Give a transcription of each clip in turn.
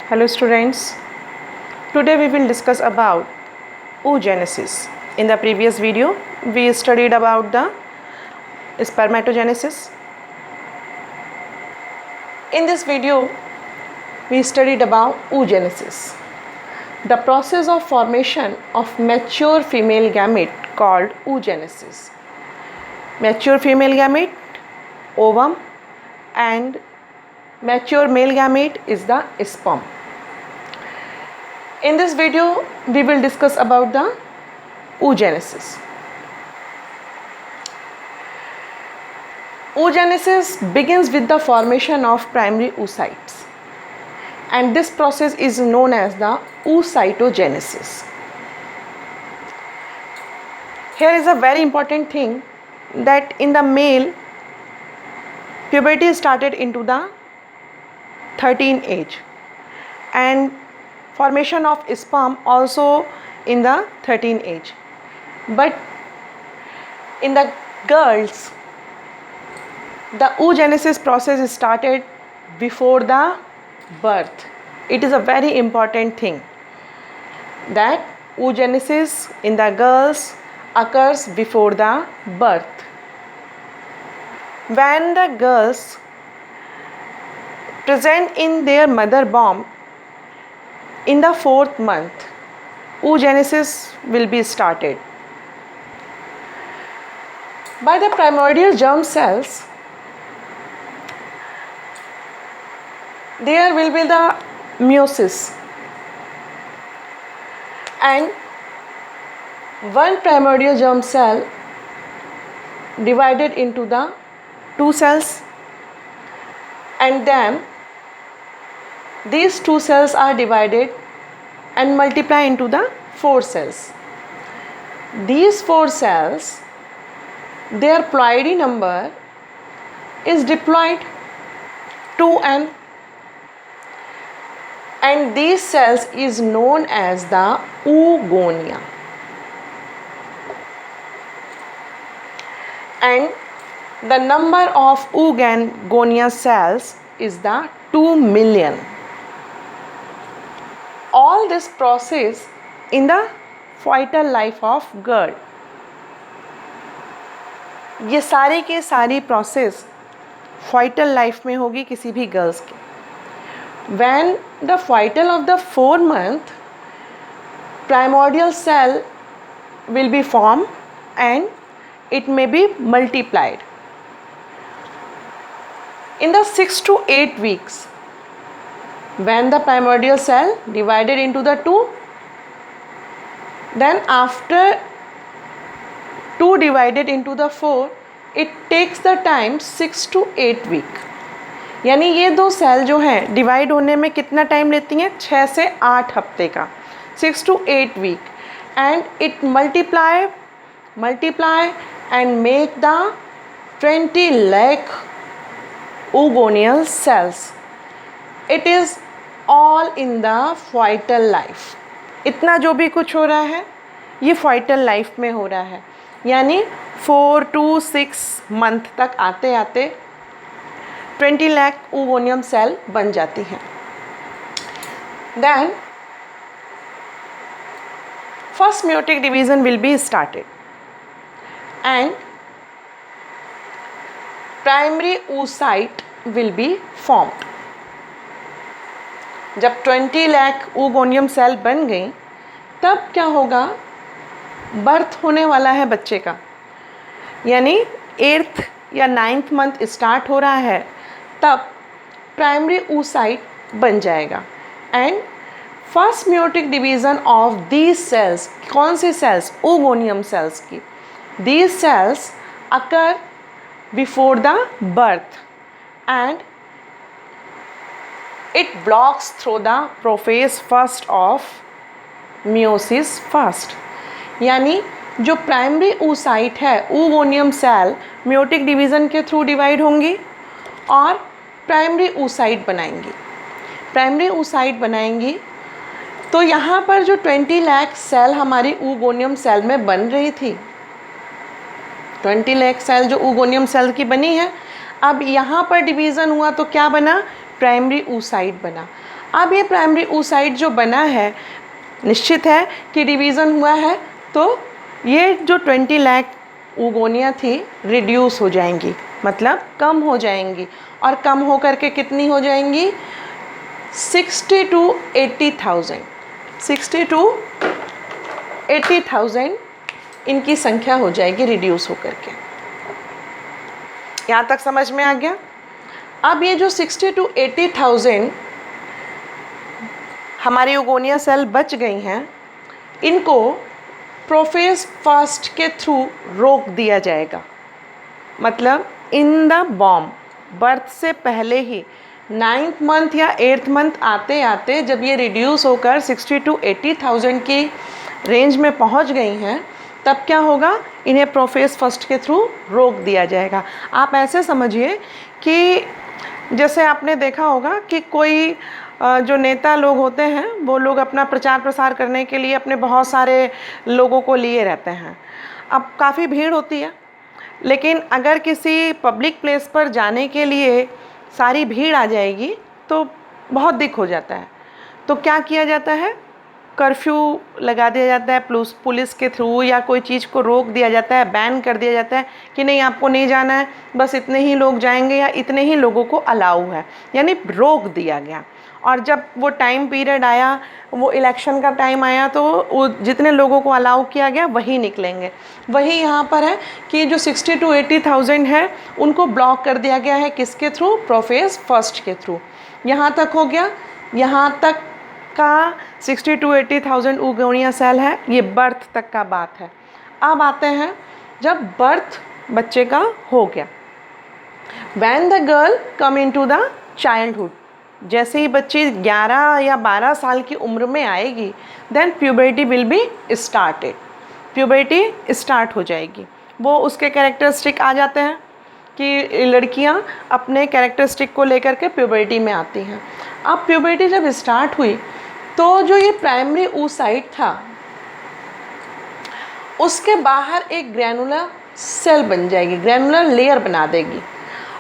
Hello students, today we will discuss about oogenesis. In the previous video, we studied about the spermatogenesis. In this video, we studied about oogenesis, the process of formation of mature female gamete called oogenesis. Mature female gamete, ovum, and mature male gamete is the sperm. In this video, we will discuss about the oogenesis. Oogenesis begins with the formation of primary oocytes, and this process is known as the oocytogenesis. Here is a very important thing that in the male, puberty started into the 13 age, and formation of sperm also in the 13 age. But in the girls, the oogenesis process started before the birth. It is a very important thing that oogenesis in the girls occurs before the birth. When the girls present in their mother womb, in the 4th month, oogenesis will be started. By the primordial germ cells, there will be the meiosis, and one primordial germ cell divided into the 2 cells, and then these 2 cells are divided and multiply into the 4 cells. These 4 cells, their ploidy number is diploid 2n, and these cells is known as the oogonia. And the number of oogonia cells is the 2 million. All this process in the fetal life of girl. ये सारी के सारी process fetal life में होगी किसी भी girls के. When the fetal of the 4 month, primordial cell will be formed and it may be multiplied. In the 6 to 8 weeks, when the primordial cell divided into the 2, then after 2 divided into the 4, it takes the time 6 to 8 week. यानी ये 2 cell जो हैं divide होने में कितना time लेती हैं? 6 से 8 हफ्ते का, 6 to 8 week, and it multiply and make the 20 lakh oogonial cells. It is all in the fetal life. इतना जो भी कुछ हो रहा है ये fetal life में हो रहा है, यानी 4 to 6 month तक आते आते 20 lakh ओगोनियम सेल बन जाती हैं. Then first meiotic division will be started and primary oocyte will be formed. जब 20 लाख oogoनियम सेल बन गई तब क्या होगा? बर्थ होने वाला है बच्चे का, यानी 8th या 9th मंथ स्टार्ट हो रहा है तब प्राइमरी oocyte बन जाएगा. And first meiotic division of these sales, कौन सी सेल्स? oogoनियम सेल्स की. These cells occur before the birth and it blocks through the prophase first of meiosis first. यानी जो प्राइमरी oocyte है, oogoनियम सेल meiotic डिवीज़न के through divide होंगी और primary oocyte बनाएंगी. Primary oocyte बनाएंगी तो यहाँ पर जो 20 लाख सेल हमारी oogoनियम सेल में बन रही थी, 20 लाख सेल जो oogoनियम सेल की बनी है, अब यहाँ पर डिवीज़न हुआ तो क्या बना? प्राइमरी oocyte बना. अब ये प्राइमरी oocyte जो बना है, निश्चित है कि डिवीज़न हुआ है, तो ये जो 20 लाख ओगोनिया थी रिड्यूस हो जाएंगी, मतलब कम हो जाएंगी, और कम हो करके कितनी हो जाएंगी? 60 to 80,000, 60 to 80,000 इनकी संख्या हो जाएगी रिड्यूस होकर के। यहाँ तक समझ में आ गया? अब ये जो 60 to 80,000 हमारी ओगोनिया सेल बच गई हैं, इनको प्रोफेज फर्स्ट के थ्रू रोक दिया जाएगा। मतलब इन द बॉर्न, बर्थ से पहले ही 9th मंथ या 8th मंथ आते आते जब ये रिड्यूस होकर 60 to 80,000 की रेंज में पहुंच गई हैं, तब क्या होगा? इन्हें प्रोफेज फर्स्ट के थ्रू रोक दिया जाएगा। आप ऐसे समझिए कि जैसे आपने देखा होगा कि कोई जो नेता लोग होते हैं, वो लोग अपना प्रचार प्रसार करने के लिए अपने बहुत सारे लोगों को लिए रहते हैं। अब काफ़ी भीड़ होती है, लेकिन अगर किसी पब्लिक प्लेस पर जाने के लिए सारी भीड़ आ जाएगी तो बहुत दिक्कत हो जाता है। तो क्या किया जाता है? कर्फ्यू लगा दिया जाता है पुलिस के थ्रू, या कोई चीज़ को रोक दिया जाता है, बैन कर दिया जाता है कि नहीं, आपको नहीं जाना है, बस इतने ही लोग जाएंगे या इतने ही लोगों को अलाउ है, यानी रोक दिया गया। और जब वो टाइम पीरियड आया, वो इलेक्शन का टाइम आया, तो वो जितने लोगों को अलाउ किया गया वही निकलेंगे। वही यहाँ पर है कि जो 60 to 80,000 है उनको ब्लॉक कर दिया गया है। किसके थ्रू? प्रोफेज फर्स्ट के थ्रू। यहाँ तक हो गया। यहाँ तक का 60 to 80,000 ओगोनिया सेल है, ये बर्थ तक का बात है। अब आते हैं जब बर्थ बच्चे का हो गया, when the girl come into the childhood, जैसे ही बच्ची 11 या 12 साल की उम्र में आएगी, then puberty will be started, puberty start हो जाएगी। वो उसके कैरेक्टरिस्टिक आ जाते हैं कि लड़कियां अपने कैरेक्टरिस्टिक को लेकर के प्यूबर्टी में आती हैं। अब प्यूबर्टी जब स्टार्ट हुई तो जो ये प्राइमरी oocyte था, उसके बाहर एक ग्रैनुलर सेल बन जाएगी, ग्रैनुलर लेयर बना देगी,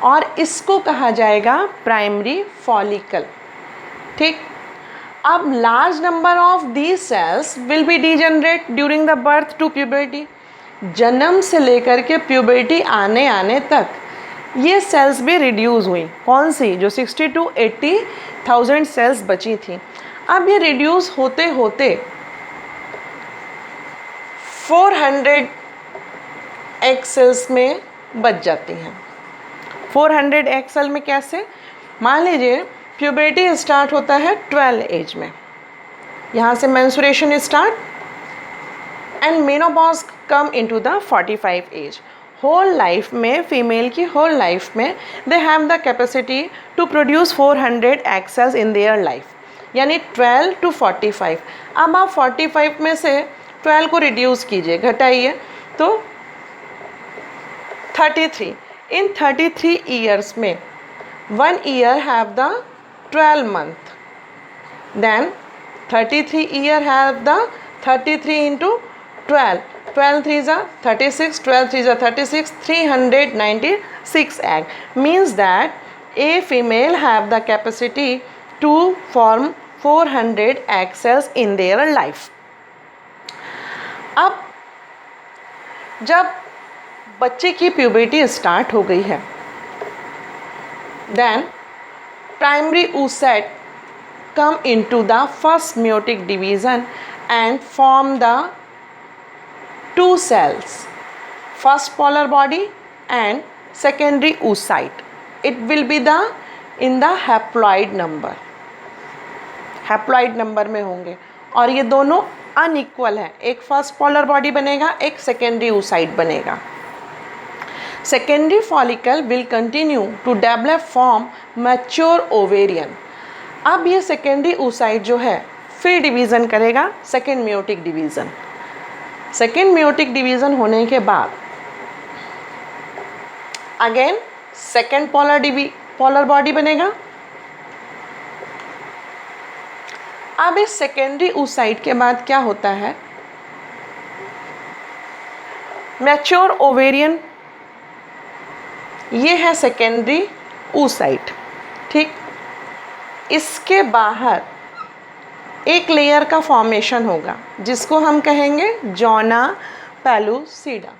और इसको कहा जाएगा प्राइमरी फॉलिकल। ठीक। अब large number of these cells will be degenerate during the birth to puberty. जन्म से लेकर के प्यूबर्टी आने तक ये सेल्स भी रिड्यूस हुई। कौन सी? जो 60 to 80,000 सेल्स बची थी। अब ये रिड्यूस होते होते 400 एग सेल्स में बच जाती हैं। 400 एग सेल में कैसे? मान लीजिए प्यूबर्टी स्टार्ट होता है 12 एज में, यहाँ से menstruation start and menopause come into the 45 age. Whole life में, फीमेल की होल लाइफ में they have the capacity to produce 400 egg cells in their life, यानी 12 to 45। अब आप 45 में से 12 को रिड्यूस कीजिए, घटाइए, तो 33। इन 33 ईयर्स में 1 year have the 12 month, then 33 year have the 33 into 12, 12 3s are 36, 12 3s are 36, 396 egg, means that a female have the capacity to form 400 egg cells in their life. अब जब बच्चे की प्यूबर्टी स्टार्ट हो गई है, then primary oocyte come into the first meiotic division and form the two cells, first polar body and secondary oocyte. It will be the in the haploid number, haploid number में होंगे, और ये दोनों unequal है। एक first polar body बनेगा, एक secondary oocyte बनेगा। Secondary follicle will continue to develop form mature ovarian. अब ये सेकेंडरी oocyte जो है फिर डिवीज़न करेगा, second meiotic division. Second meiotic division होने के बाद अगेन सेकेंड पोलर बॉडी बनेगा। अब इस सेकेंडरी oocyte के बाद क्या होता है? मैच्योर ओवेरियन, ये है सेकेंडरी oocyte। ठीक, इसके बाहर एक लेयर का फॉर्मेशन होगा जिसको हम कहेंगे zona pellucida.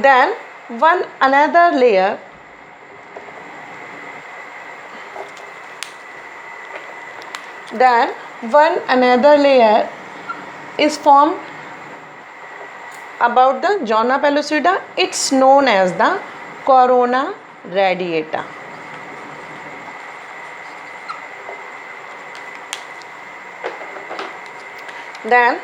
Then one another layer is formed about the zona pellucida. It's known as the corona radiata. Then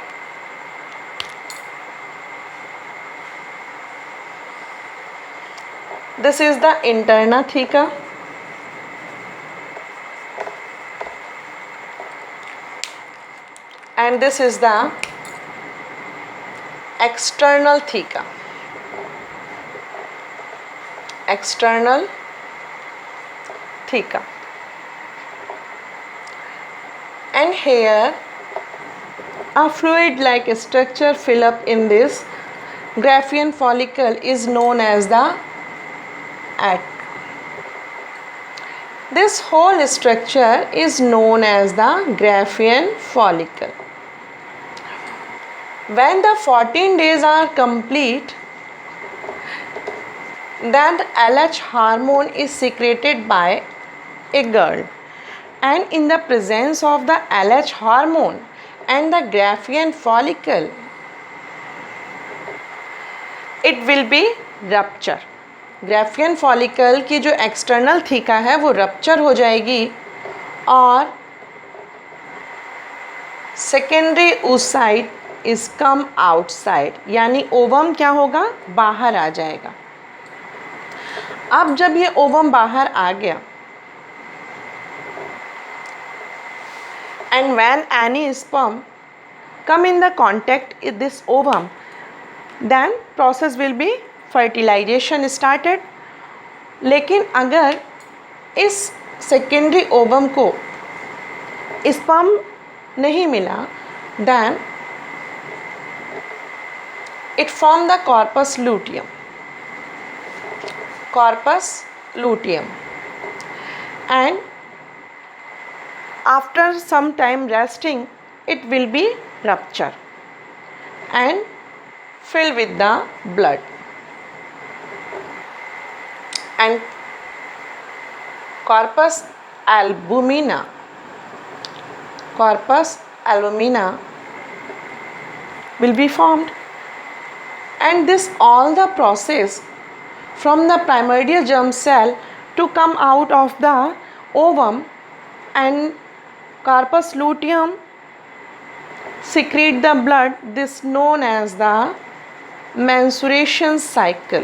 this is the interna theca. And this is the external theca. External theca. And here a fluid like structure fill up in this Graafian follicle is known as the AT. This whole structure is known as the Graafian follicle. When the 14 days are complete, then the LH hormone is secreted by a girl, and in the presence of the LH hormone and the Graafian follicle, it will be rupture. Graafian follicle की जो external theca है वो rupture हो जाएगी और secondary oocyte is come outside, यानी ovum क्या होगा, बाहर आ जाएगा. अब जब ये ओवम बाहर आ गया and when any sperm come in the contact with this ovum, then process will be fertilisation started. लेकिन अगर इस सेकेंडरी ओवम को स्पर्म नहीं मिला, then it form the corpus luteum. Corpus luteum. And after some time resting it will be rupture and fill with the blood. And corpus albumina will be formed, and this all the process from the primordial germ cell to come out of the ovum, and corpus luteum secrete the blood. This known as the mensuration cycle.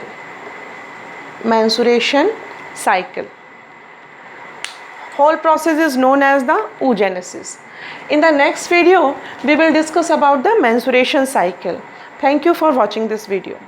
Mensuration cycle. Whole process is known as the oogenesis. In the next video, we will discuss about the mensuration cycle. Thank you for watching this video.